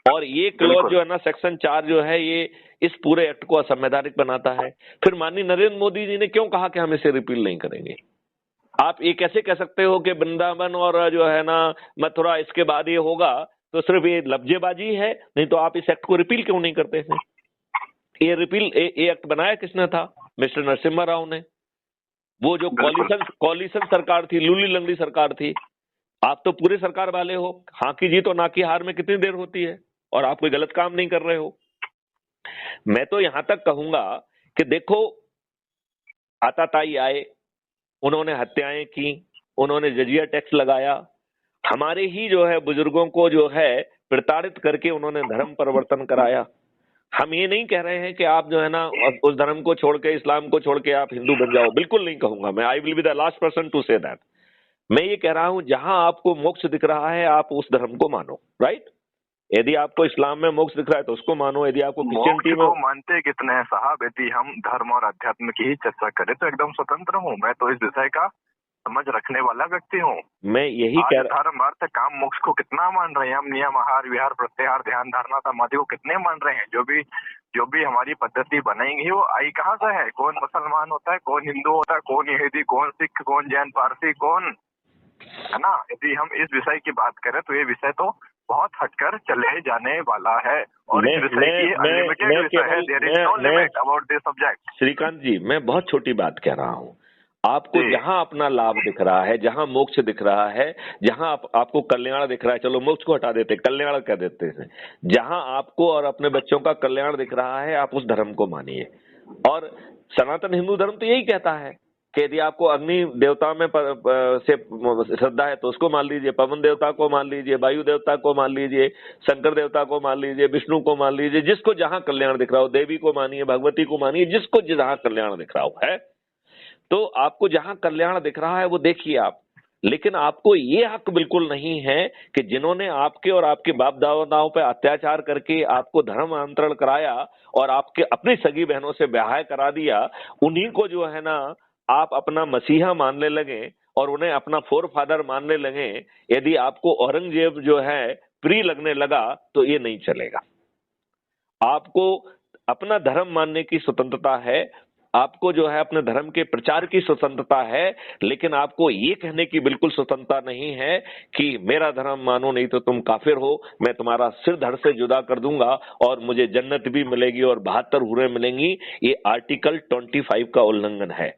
और ये क्लॉज जो है ना सेक्शन 4 जो है ये इस पूरे एक्ट को असंवैधानिक बनाता है। फिर माननीय नरेंद्र मोदी जी ने क्यों कहा कि हम इसे रिपील नहीं करेंगे? आप ये कैसे कह सकते हो कि वृंदावन और जो है ना मथुरा इसके बाद ये होगा? तो सिर्फ ये लफ्जेबाजी है, नहीं तो आप इस एक्ट को रिपील क्यों नहीं करते हैं? ये एक्ट बनाया किसने था? मिस्टर नरसिम्हा राव ने। वो जो कॉलिशन सरकार थी, लूली लंगड़ी सरकार थी। आप तो पूरे सरकार वाले हो, हाँ की जीत और ना की हार में कितनी देर होती है, और आप कोई गलत काम नहीं कर रहे हो। मैं तो यहां तक कहूंगा कि देखो, आताताई आए, उन्होंने हत्याएं की, उन्होंने जजिया टैक्स लगाया, हमारे ही जो है बुजुर्गों को जो है प्रताड़ित करके उन्होंने धर्म परिवर्तन कराया। हम ये नहीं कह रहे हैं कि आप जो है ना उस धर्म को छोड़ के, इस्लाम को छोड़ के आप हिंदू बन जाओ, बिल्कुल नहीं कहूंगा मैं। I will be the last person to say that. मैं ये कह रहा हूं जहां आपको मोक्ष दिख रहा है आप उस धर्म को मानो, राइट? यदि आपको इस्लाम में मोक्ष दिख रहा है तो उसको मानो। यदि आपको क्रिश्चियनिटी में मानते कितने हैं साहब? यदि हम धर्म और अध्यात्म की ही चर्चा करें तो एकदम स्वतंत्र हूँ मैं, तो इस विषय का समझ रखने वाला व्यक्ति हूँ। मैं यही कह रहा, धर्म अर्थ काम मोक्ष को कितना मान रहे हैं हम? नियम, आहार विहार, प्रत्याहार, ध्यान धारणा समाधि को कितने मान रहे हैं? जो भी हमारी पद्धति बनेगी वो आई कहाँ से है? कौन मुसलमान होता है, कौन हिंदू होता है, कौन यहूदी, कौन सिख, कौन जैन, पारसी, कौन, है ना? यदि हम इस विषय की बात करें तो ये विषय तो बहुत हटकर चले जाने वाला है और इस विषय की अनलिमिटेड विषय है। There is no limit about this subject. Shrikant ji, मैं बहुत छोटी बात कह रहा हूँ। आपको जहां अपना लाभ दिख रहा है, जहां मोक्ष दिख रहा है, जहां आपको कल्याण दिख रहा है, चलो मोक्ष को हटा देते हैं, कल्याण कह देते हैं, जहां आपको और अपने बच्चों का कल्याण दिख रहा है, आप उस धर्म को मानिए। और सनातन हिंदू धर्म तो यही कहता है कि यदि आपको अग्नि देवता में से श्रद्धा है तो उसको मान लीजिए, पवन देवता को मान लीजिए, वायु देवता को मान लीजिए, शंकर देवता को मान लीजिए, विष्णु को मान लीजिए, जिसको जहां कल्याण दिख रहा हो, देवी को मानिए, भगवती को मानिए, जिसको जहां कल्याण दिख रहा हो है। तो आपको जहां कल्याण दिख रहा है वो देखिए आप, लेकिन आपको ये हक बिल्कुल नहीं है कि जिन्होंने आपके और आपके बाप दादाओं पे अत्याचार करके आपको धर्मांतरण कराया और आपके अपनी सगी बहनों से ब्याह करा दिया, उन्हीं को जो है ना आप अपना मसीहा मानने लगे और उन्हें अपना फोर फादर मानने लगे। यदि आपको औरंगजेब जो है प्रिय लगने लगा तो ये नहीं चलेगा। आपको अपना धर्म मानने की स्वतंत्रता है, आपको जो है अपने धर्म के प्रचार की स्वतंत्रता है, लेकिन आपको ये कहने की बिल्कुल स्वतंत्रता नहीं है कि मेरा धर्म मानो नहीं तो तुम काफिर हो, मैं तुम्हारा सिर धड़ से जुदा कर दूंगा और मुझे जन्नत भी मिलेगी और 72 हुरें मिलेंगी। ये आर्टिकल 25 का उल्लंघन है।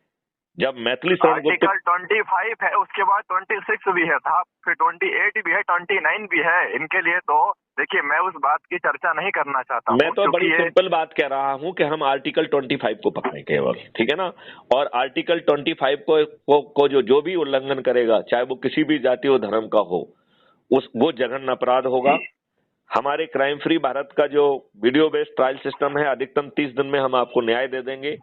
जब मैथिली आर्टिकल 25 है, उसके बाद 26 भी है था, फिर 28 भी है, 29 भी है। इनके लिए तो देखिए मैं उस बात की चर्चा नहीं करना चाहता हूं। मैं तो बड़ी सिंपल बात कह रहा हूं कि हम आर्टिकल 25 को पकड़ें केवल, ठीक है ना। और आर्टिकल 25 को जो भी उल्लंघन करेगा, चाहे वो किसी भी जाति और धर्म का हो, वो जघन्य अपराध होगा। हमारे क्राइम फ्री भारत का जो वीडियो बेस्ड ट्रायल सिस्टम है, अधिकतम 30 दिन में हम आपको न्याय दे देंगे।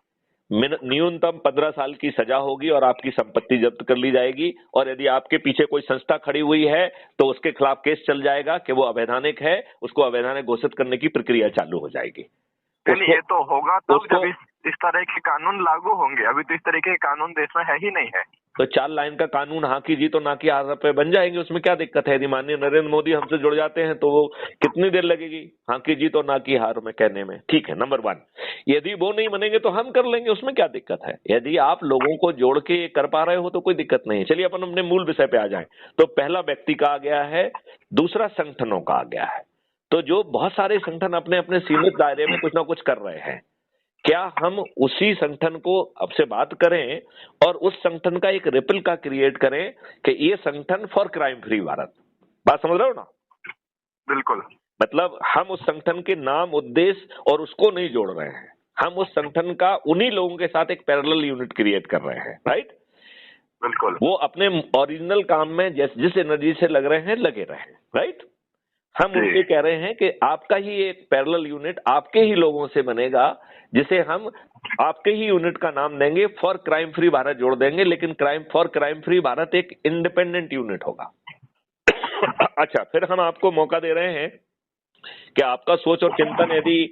न्यूनतम 15 साल की सजा होगी और आपकी संपत्ति जब्त कर ली जाएगी। और यदि आपके पीछे कोई संस्था खड़ी हुई है तो उसके खिलाफ केस चल जाएगा कि वो अवैधानिक है, उसको अवैधानिक घोषित करने की प्रक्रिया चालू हो जाएगी। ये तो होगा तब जब इस तरह के कानून लागू होंगे। अभी तो इस तरह के कानून देश में है ही नहीं है। तो 4 लाइन का कानून हाँ की जी तो ना की हार पे बन जाएंगे, उसमें क्या दिक्कत है। यदि माननीय नरेंद्र मोदी हमसे जुड़ जाते हैं तो वो कितनी देर लगेगी हाँ की जी तो ना की हार में कहने में। ठीक है, नंबर 1, यदि वो नहीं बनेंगे तो हम कर लेंगे, उसमें क्या दिक्कत है। यदि आप लोगों को जोड़ के कर पा रहे हो तो कोई दिक्कत नहीं है। चलिए अपन अपने मूल विषय पे आ जाए। तो पहला व्यक्ति का आ गया है, दूसरा संगठनों का आ गया है। तो जो बहुत सारे संगठन अपने अपने सीमित दायरे में कुछ ना कुछ कर रहे हैं, क्या हम उसी संगठन को अब से बात करें और उस संगठन का एक रिपल का क्रिएट करें कि ये संगठन फॉर क्राइम फ्री भारत। बात समझ रहे हो ना? बिल्कुल। मतलब हम उस संगठन के नाम, उद्देश्य और उसको नहीं जोड़ रहे हैं, हम उस संगठन का उन्हीं लोगों के साथ एक पैरेलल यूनिट क्रिएट कर रहे हैं। राइट, बिल्कुल। वो अपने ओरिजिनल काम में जिस एनर्जी से लग रहे हैं लगे रहे। राइट, हम उनसे कह रहे हैं कि आपका ही एक पैरेलल यूनिट आपके ही लोगों से बनेगा, जिसे हम आपके ही यूनिट का नाम देंगे, फॉर क्राइम फ्री भारत जोड़ देंगे, लेकिन फॉर क्राइम फ्री भारत एक इंडिपेंडेंट यूनिट होगा। अच्छा, फिर हम आपको मौका दे रहे हैं कि आपका सोच और चिंतन यदि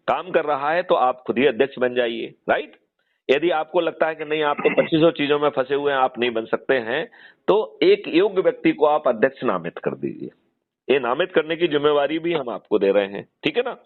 काम कर रहा है तो आप खुद ही अध्यक्ष बन जाइए। राइट, यदि आपको लगता है कि नहीं आप तो 2500 चीजों में फंसे हुए हैं, आप नहीं बन सकते हैं, तो एक योग्य व्यक्ति को आप अध्यक्ष नामित कर दीजिए। ये नामित करने की जिम्मेवारी भी हम आपको दे रहे हैं, ठीक है ना।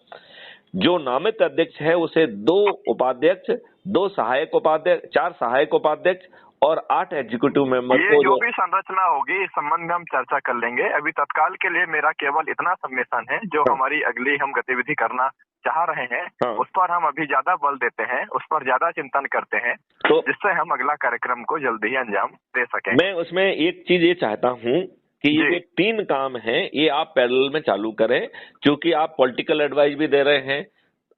जो नामित अध्यक्ष है उसे 2 उपाध्यक्ष, 2 सहायक उपाध्यक्ष, 4 सहायक उपाध्यक्ष और 8 एग्जीक्यूटिव मेंबर को जो भी संरचना होगी इस संबंध में हम चर्चा कर लेंगे। अभी तत्काल के लिए मेरा केवल इतना सम्मेलन है, जो हमारी अगली हम गतिविधि करना चाह रहे हैं उस पर हम अभी ज्यादा बल देते हैं, उस पर ज्यादा चिंतन करते हैं, तो जिससे हम अगला कार्यक्रम को जल्दी ही अंजाम दे सकें। मैं उसमें एक चीज ये चाहता हूँ कि ये जो 3 काम हैं ये आप पैरेलल में चालू करें, क्योंकि आप पॉलिटिकल एडवाइस भी दे रहे हैं,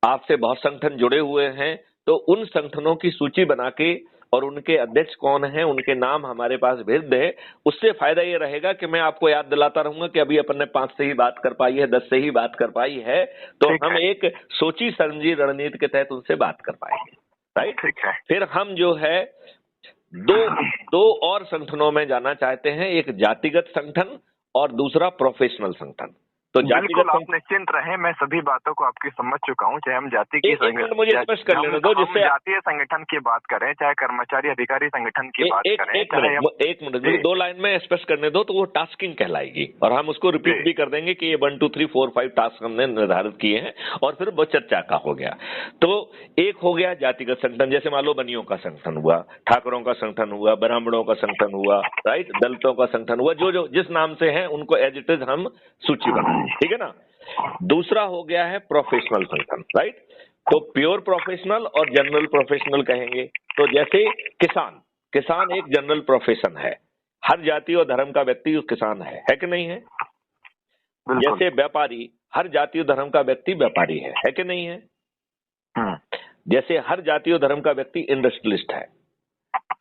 आपसे बहुत संगठन जुड़े हुए हैं, तो उन संगठनों की सूची बना के और उनके अध्यक्ष कौन हैं उनके नाम हमारे पास भेज दें। उससे फायदा ये रहेगा कि मैं आपको याद दिलाता रहूंगा कि अभी अपन ने 5 से ही बात कर पाई है, 10 से ही बात कर पाई है, तो हम एक सोची समझी रणनीति के तहत उनसे बात कर पाएंगे। राइट, ठीक है। फिर हम जो है दो और संगठनों में जाना चाहते हैं, एक जातिगत संगठन और दूसरा प्रोफेशनल संगठन। तो बिल्कुल आप निश्चिंत रहें, मैं सभी बातों को आपकी समझ चुका हूं। चाहे हम जाति की मुझे स्पष्ट कर लेने दो, जिससे जातीय संगठन की बात करें, चाहे कर्मचारी अधिकारी संगठन की बात करें। एक मिनट 2 लाइन में स्पष्ट करने दो, तो वो टास्किंग कहलाएगी और हम उसको रिपीट भी कर देंगे कि ये 1 2 3 4 5 टास्क हमने निर्धारित किए हैं और फिर वो चर्चा का हो गया। तो एक हो गया जातिगत संगठन, जैसे मान लो बनियों का संगठन हुआ, ठाकुरों का संगठन हुआ, ब्राह्मणों का संगठन हुआ, राइट, दलितों का संगठन हुआ, जो जिस नाम से है उनको एज इट इज हम सूची बनाएं, ठीक है ना। दूसरा हो गया है प्रोफेशनल संगठन। राइट, तो प्योर प्रोफेशनल और जनरल प्रोफेशनल कहेंगे। तो जैसे किसान एक जनरल प्रोफेशन है, हर जाति और धर्म का व्यक्ति उस किसान है कि नहीं है? जैसे व्यापारी, हर जाति और धर्म का व्यक्ति व्यापारी है कि नहीं है? जैसे हर जाति और धर्म का व्यक्ति इंडस्ट्रियलिस्ट है,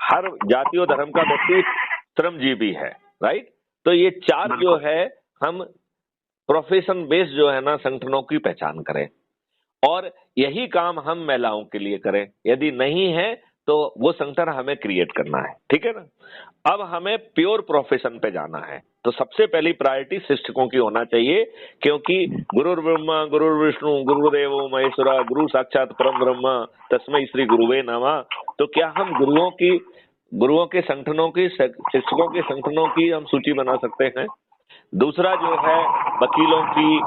हर जाति और धर्म का व्यक्ति श्रमजीवी है, राइट? तो ये चार जो है हम प्रोफेशन बेस्ड जो है ना संगठनों की पहचान करें, और यही काम हम महिलाओं के लिए करें। यदि नहीं है तो वो संगठन हमें क्रिएट करना है, ठीक है ना? अब हमें प्योर प्रोफेशन पे जाना है, तो सबसे पहली प्रायोरिटी शिक्षकों की होना चाहिए, क्योंकि गुरुर् ब्रह्मा गुरुर्विष्णु गुरुदेवो महेश्वरा गुरु साक्षात परम ब्रह्म तस्मै श्री गुरुवे नमः। तो क्या हम गुरुओं के संगठनों की, शिक्षकों के संगठनों की हम सूची बना सकते हैं? दूसरा जो है वकीलों की,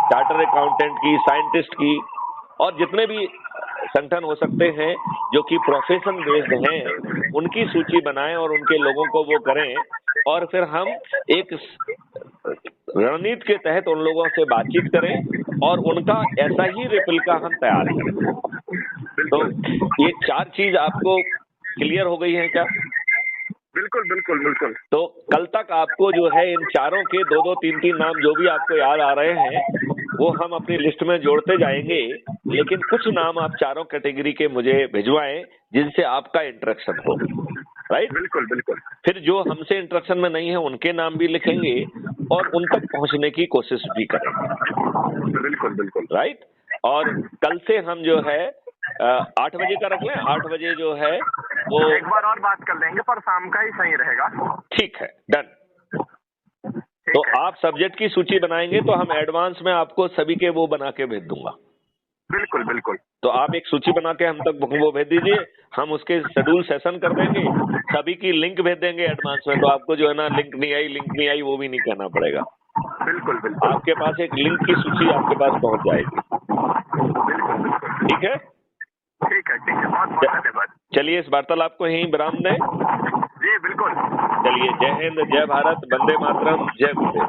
चार्टर अकाउंटेंट की, साइंटिस्ट की, और जितने भी संगठन हो सकते हैं जो कि प्रोफेशन बेस्ड हैं, उनकी सूची बनाएं और उनके लोगों को वो करें, और फिर हम एक रणनीति के तहत उन लोगों से बातचीत करें और उनका ऐसा ही रिप्लिका हम तैयार करें। तो ये चार चीज आपको क्लियर हो गई है क्या? बिल्कुल बिल्कुल बिल्कुल। तो कल तक आपको जो है इन चारों के 2-2, 3-3 नाम जो भी आपको याद आ रहे हैं वो हम अपनी लिस्ट में जोड़ते जाएंगे, लेकिन कुछ नाम आप चारों कैटेगरी के मुझे भिजवाएं जिनसे आपका इंटरेक्शन हो, राइट? बिल्कुल बिल्कुल। फिर जो हमसे इंटरेक्शन में नहीं है उनके नाम भी लिखेंगे और उन तक पहुंचने की कोशिश भी करेंगे। बिल्कुल बिल्कुल, राइट? और कल से हम जो है 8 बजे का रख लें, 8 बजे जो है वो एक बार और बात कर लेंगे, पर शाम का ही सही रहेगा। ठीक है, डन। तो आप सब्जेक्ट की सूची बनाएंगे तो हम एडवांस में आपको सभी के वो बना के भेज दूंगा। बिल्कुल बिल्कुल। तो आप एक सूची बना के हम तक वो भेज दीजिए, हम उसके शेड्यूल सेशन कर देंगे, सभी की लिंक भेज देंगे एडवांस में। तो आपको जो है ना लिंक नहीं आई वो भी नहीं कहना पड़ेगा। बिल्कुल बिल्कुल। आपके पास एक लिंक की सूची आपके पास पहुंच जाएगी। बिल्कुल बिल्कुल। ठीक है, ठीक है, ठीक है, बहुत बहुत धन्यवाद। चलिए इस वार्तालाप को यहीं विराम दें। जी बिल्कुल। चलिए, जय हिंद, जय भारत, वंदे मातरम, जय गुरुदेव।